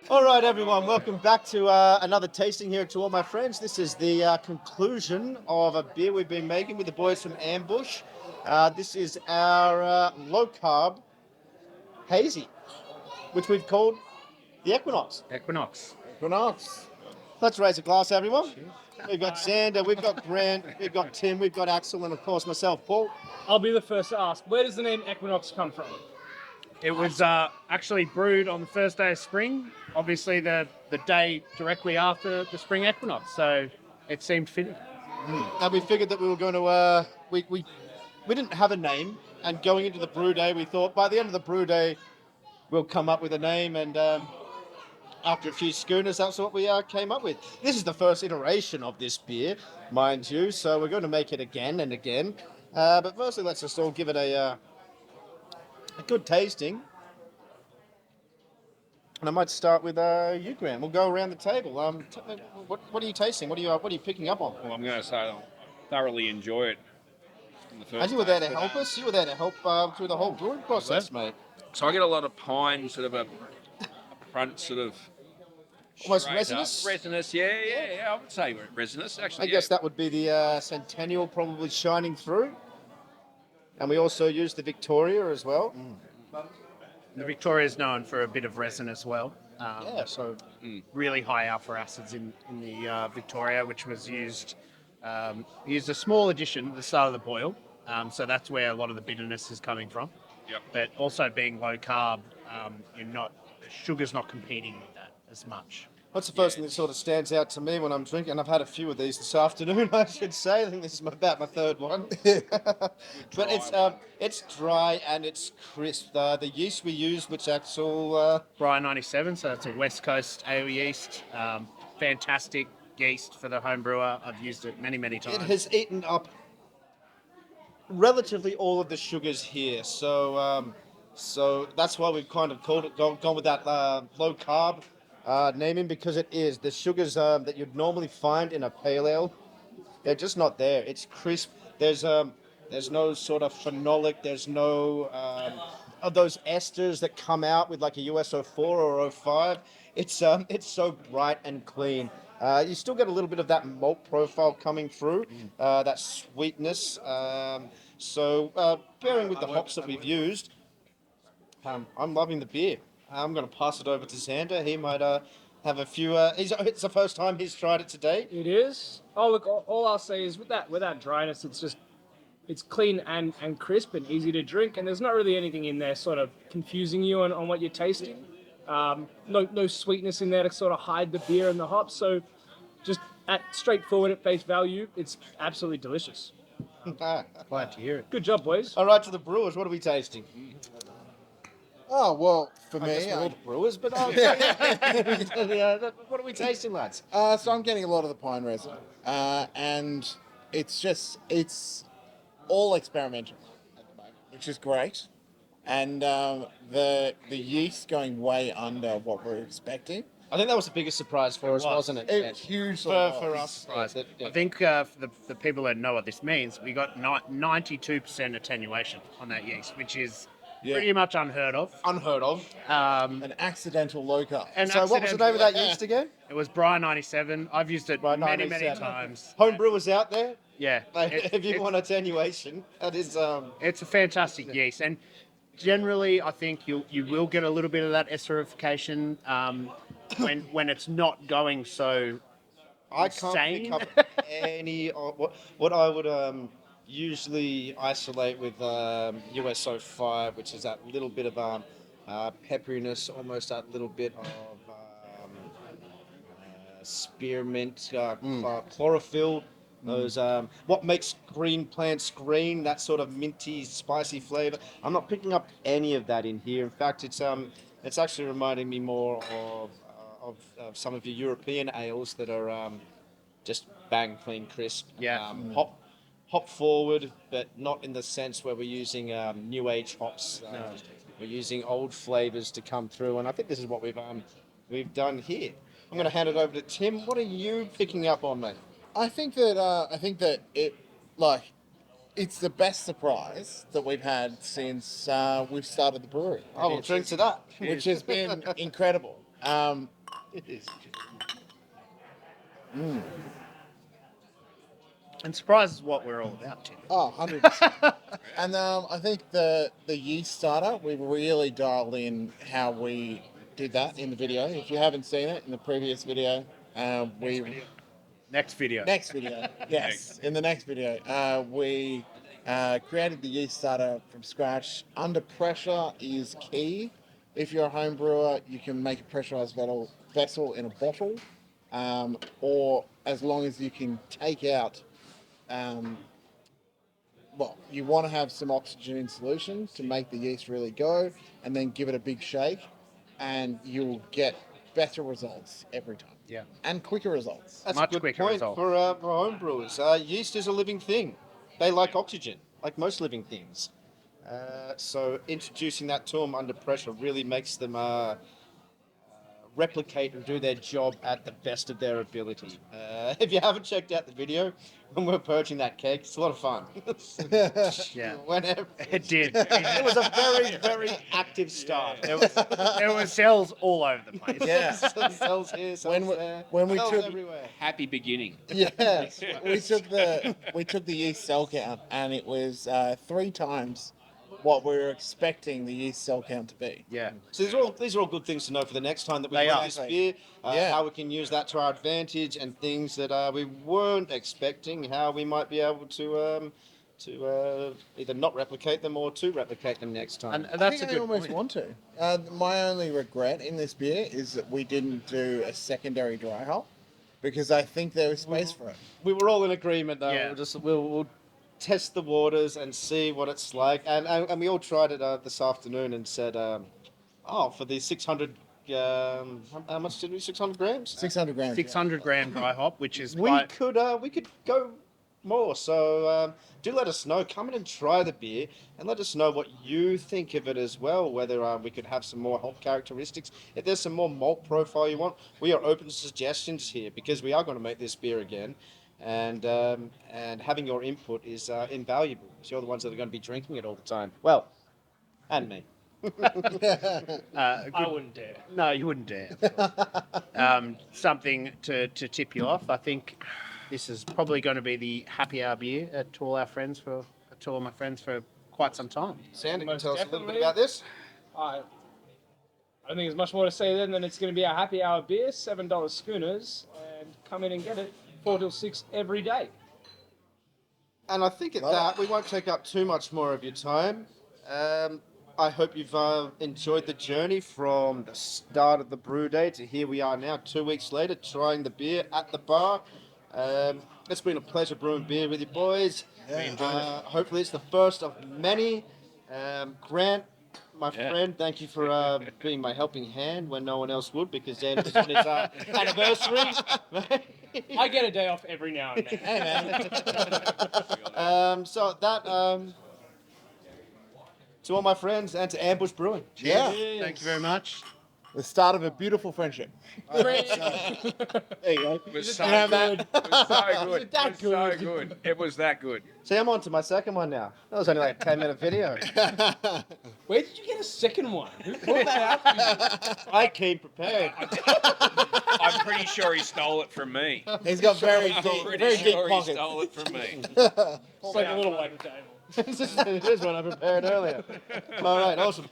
All right, everyone, welcome back to another tasting here to all my friends. This is the conclusion of a beer we've been making with the boys from Ambush. This is our low-carb hazy, which we've called the Equinox. Equinox. Equinox. Let's raise a glass, everyone. We've got Xander, we've got Grant, we've got Tim, we've got Axel, and of course myself, Paul. I'll be the first to ask, where does the name Equinox come from? It was actually brewed on the first day of spring, obviously the day directly after the spring equinox, so it seemed fitting. And we figured that we were going to, we didn't have a name, and going into the brew day, we thought by the end of the brew day, we'll come up with a name, and after a few schooners, that's what we came up with. This is the first iteration of this beer, mind you, so we're going to make it again and again. But firstly, let's just all give it a good tasting. And I might start with you, Grant. We'll go around the table. What are you tasting? What are you picking up on? Well, I'm going to say I thoroughly enjoy it. In the first And you were there to place, help us. You were there to help through the whole brewing process, mate. So I get a lot of pine, sort of a front, sort of Almost straight resinous? up. Resinous, yeah. I would say resinous. I Actually, guess that would be the Centennial probably shining through. And we also use the Victoria as well. The Victoria is known for a bit of resin as well. So Really high alpha acids in the Victoria, which was used a small addition at the start of the boil. So that's where a lot of the bitterness is coming from. Yep. But also being low carb, the sugar's not competing with that as much. what's the first thing that sort of stands out to me when I'm drinking? And I've had a few of these this afternoon, I should say. I think this is about my third one. But it's dry and it's crisp. The yeast we use, which Axel... Brian 97, so that's a West Coast ale yeast. Fantastic yeast for the home brewer. I've used it many, many times. It has eaten up relatively all of the sugars here, so that's why we've kind of gone with that low carb naming, because it is the sugars that you'd normally find in a pale ale. They're just not there. It's crisp. There's no sort of phenolic. There's no of those esters that come out with like a US04 or 05. It's so bright and clean. You still get a little bit of that malt profile coming through, that sweetness. Bearing with the hops that we've used, I'm loving the beer. I'm going to pass it over to Xander. He might have a few. It's the first time he's tried it today. It is. Oh, look, all I'll say is with that dryness, it's clean and crisp and easy to drink, and there's not really anything in there sort of confusing you on what you're tasting. No sweetness in there to sort of hide the beer and the hops, so just straightforward at face value, it's absolutely delicious. Glad to hear it. Good job, boys. All right, to the brewers, what are we tasting? Oh, well, for I guess me, we're all the brewers, but what are we tasting, lads? so I'm getting a lot of the pine resin, and it's all experimental at the moment, which is great, and the yeast going way under what we're expecting. I think that was the biggest surprise for us, wasn't it? It's huge For us. I think for the people that know what this means, we got 92% attenuation on that yeast, which is pretty much unheard of. Unheard of. An accidental low carb. So what was the name of that yeast again? It was Brian 97. I've used it Brian many 97. times. Home brewers out there, Yeah. if you want attenuation, that is... It's a fantastic yeast, and generally, I think you will get a little bit of that esterification when it's not going so. I can't insane. pick up any of what I would usually isolate with USO5, which is that little bit of pepperiness, almost that little bit of spearmint, chlorophyll. Those what makes green plants green, that sort of minty, spicy flavor. I'm not picking up any of that in here. In fact, it's actually reminding me more of some of your European ales that are just bang, clean, crisp. Yeah. Hop forward, but not in the sense where we're using new age hops. We're using old flavors to come through, and I think this is what we've done here. I'm going to hand it over to Tim. What are you picking up on, mate? I think that it's the best surprise that we've had since we've started the brewery. I will drink to that. Which has been incredible. It is. And surprise is what we're all about, Tim. Oh, 100%. And I think the yeast starter, we really dialed in how we did that in the video. If you haven't seen it in the previous video, Next video. Next video, yes. In the next video, we created the yeast starter from scratch. Under pressure is key. If you're a home brewer, you can make a pressurized vessel in a bottle, or as long as you can take out. Well, you want to have some oxygen in solution to make the yeast really go, and then give it a big shake, and you'll get better results every time. Yeah. And quicker results. That's Much a good quicker point result. for home brewers. Yeast is a living thing. They like oxygen, like most living things. So introducing that to them under pressure really makes them replicate and do their job at the best of their ability. If you haven't checked out the video when we're purging that keg, it's a lot of fun. Yeah. Whenever It did. it was a very, very active start. There were cells all over the place. Yeah. Cells here, cells there, when we cells took- everywhere. Happy beginning. Yeah, we took the yeast cell count, and it was 3 times what we were expecting the yeast cell count to be. Yeah. So these are all good things to know for the next time that we They make are. this beer. Yeah. How we can use that to our advantage, and things that we weren't expecting. How we might be able to either not replicate them or to replicate them next time. And that's I a think I good almost point. want to. My only regret in this beer is that we didn't do a secondary dry hop, because I think there was space for it. We were all in agreement though. Yeah. We'll test the waters and see what it's like. And we all tried it this afternoon and said, for the 600. How much did we? 600 grams. 600 grams. 600 gram dry hop, which is We quite. could go more. So do let us know. Come in and try the beer, and let us know what you think of it as well. Whether we could have some more hop characteristics. If there's some more malt profile you want, we are open to suggestions here, because we are going to make this beer again, and having your input is invaluable, because you're the ones that are going to be drinking it all the time. Well, and me. I wouldn't dare. No, you wouldn't dare. Something to tip you off. I think this is probably going to be the happy hour beer to all my friends for quite some time. Sandy, can Most tell us a little bit definitely. about this. I don't think there's much more to say then than it's going to be a happy hour beer, $7 schooners, and come in and get it 4 till 6 every day. And I think at that, we won't take up too much more of your time. I hope you've enjoyed the journey from the start of the brew day to here we are now, 2 weeks later, trying the beer at the bar. It's been a pleasure brewing beer with you boys. Hopefully it's the first of many. Grant, my friend, thank you for being my helping hand when no one else would, because Dan was on his anniversary. I get a day off every now and then. Hey, man. So that, to all my friends and to Ambush Brewing. Yeah. Thank you very much. The start of a beautiful friendship. There you go. It was so have good. It was so good. that It was so good. It was that good. See, I'm on to my second one now. That was only like a 10-minute video. Where did you get a second one? Who put that out for you? I came prepared. I'm pretty sure he stole it from me. He's got very I'm deep, pretty very deep sure he pockets. stole it from me. It's like a little white table. It is one I prepared earlier. All right, awesome.